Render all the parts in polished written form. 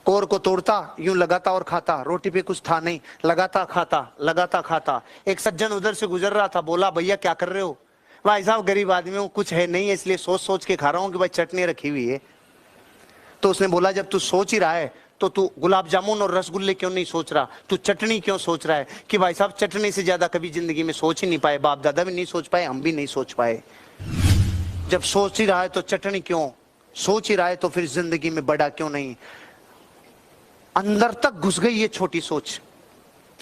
Core को तोड़ता, यूं लगाता और खाता, रोटी पे कुछ था नहीं, लगाता खाता। एक सज्जन उधर से गुजर रहा था, बोला भैया क्या कर रहे हो? भाई साहब गरीब आदमी हूं, कुछ है नहीं है, इसलिए सोच सोच के खा रहा हूं कि भाई चटनी रखी हुई है। तो उसने बोला जब तू सोच ही रहा है तो तू गुलाब जामुन और रसगुल्ले क्यों नहीं सोच रहा, तू चटनी क्यों सोच रहा है? कि भाई साहब चटनी से ज्यादा कभी जिंदगी में सोच ही नहीं पाए, बाप दादा भी नहीं सोच पाए, हम भी नहीं सोच पाए। जब सोच ही रहा है तो चटनी क्यों, सोच ही रहा है तो फिर जिंदगी में बड़ा क्यों नहीं? अंदर तक घुस गई ये छोटी सोच,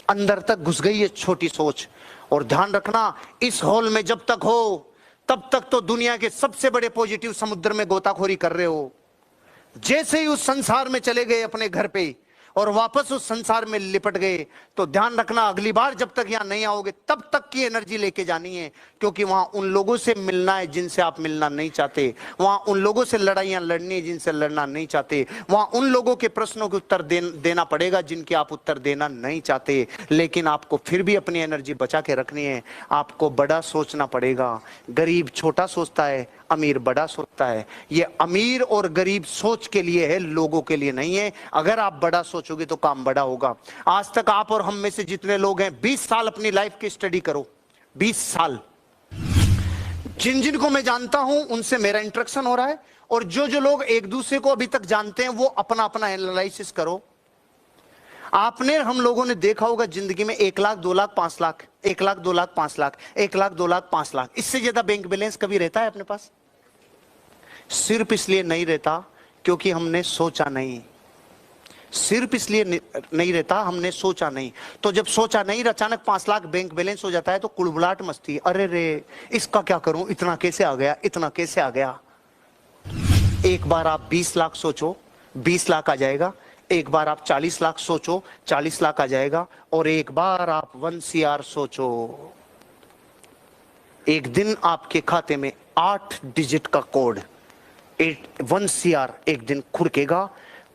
अंदर तक घुस गई ये छोटी सोच। और ध्यान रखना, इस हॉल में जब तक हो तब तक तो दुनिया के सबसे बड़े पॉजिटिव समुद्र में गोताखोरी कर रहे हो। जैसे ही उस संसार में चले गए अपने घर पे और वापस उस संसार में लिपट गए, तो ध्यान रखना अगली बार जब तक यहां नहीं आओगे तब तक की एनर्जी लेके जानी है, क्योंकि वहां उन लोगों से मिलना है जिनसे आप मिलना नहीं चाहते, वहां उन लोगों से लड़ाइयां लड़नी है जिनसे लड़ना नहीं चाहते, वहां उन लोगों के प्रश्नों के उत्तर देना पड़ेगा जिनके आप उत्तर देना नहीं चाहते। लेकिन आपको फिर भी अपनी एनर्जी बचा के रखनी है, आपको बड़ा सोचना पड़ेगा। गरीब छोटा सोचता है, अमीर बड़ा सोचता है। ये अमीर और गरीब सोच के लिए है, लोगों के लिए नहीं है। अगर आप बड़ा सोचोगे तो काम बड़ा होगा। आज तक आप और हम में से जितने लोग हैं 20 साल अपनी लाइफ की स्टडी करो, 20 साल। जिन जिन को मैं जानता हूं उनसे मेरा इंटरेक्शन हो रहा है, और जो जो लोग एक दूसरे को अभी तक जानते हैं वो अपना अपना एनालिसिस करो। आपने हम लोगों ने देखा होगा जिंदगी में 1 लाख 2 लाख 5 लाख, 1 लाख 2 लाख 5 लाख, 1 लाख 2 लाख 5 लाख, इससे ज्यादा बैंक बैलेंस कभी रहता है अपने पास? सिर्फ इसलिए नहीं रहता क्योंकि हमने सोचा नहीं, सिर्फ इसलिए नहीं रहता हमने सोचा नहीं। तो जब सोचा नहीं, अचानक 5 लाख बैंक बैलेंस हो जाता है तो कुड़बुड़ाहट मचती, अरे रे इसका क्या करूं, इतना कैसे आ गया, इतना कैसे आ गया। एक बार आप 20 लाख सोचो, 20 लाख आ जाएगा। एक बार आप 40 लाख सोचो, 40 लाख आ जाएगा। और एक बार आप 1 CR सोचो, एक दिन आपके खाते में 8 डिजिट का कोड 1 CR एक दिन खुरकेगा।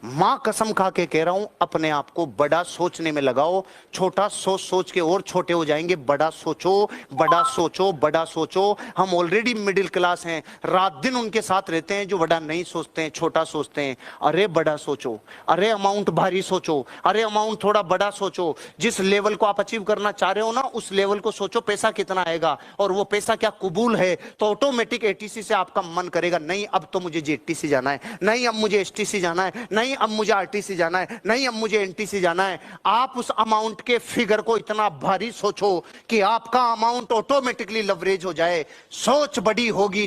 मां कसम खा के कह रहा हूं, अपने आप को बड़ा सोचने में लगाओ। छोटा सोच सोच के और छोटे हो जाएंगे। बड़ा सोचो, बड़ा सोचो, बड़ा सोचो। हम ऑलरेडी मिडिल क्लास हैं, रात दिन उनके साथ रहते हैं जो बड़ा नहीं सोचते हैं, छोटा सोचते हैं। अरे बड़ा सोचो, अरे अमाउंट भारी सोचो, अरे अमाउंट थोड़ा बड़ा सोचो। जिस लेवल को आप अचीव करना चाह रहे हो ना, उस लेवल को सोचो, पैसा कितना आएगा और वो पैसा क्या कबूल है। तो ऑटोमेटिक ATC से आपका मन करेगा, नहीं अब तो मुझे JTC जाना है, नहीं अब मुझे STC जाना है, नहीं अब मुझे RTC जाना है, नहीं अब मुझे NTC जाना है। आप उस अमाउंट के फिगर को इतना भारी सोचो कि आपका अमाउंट ऑटोमेटिकली लवरेज हो जाए। सोच बड़ी होगी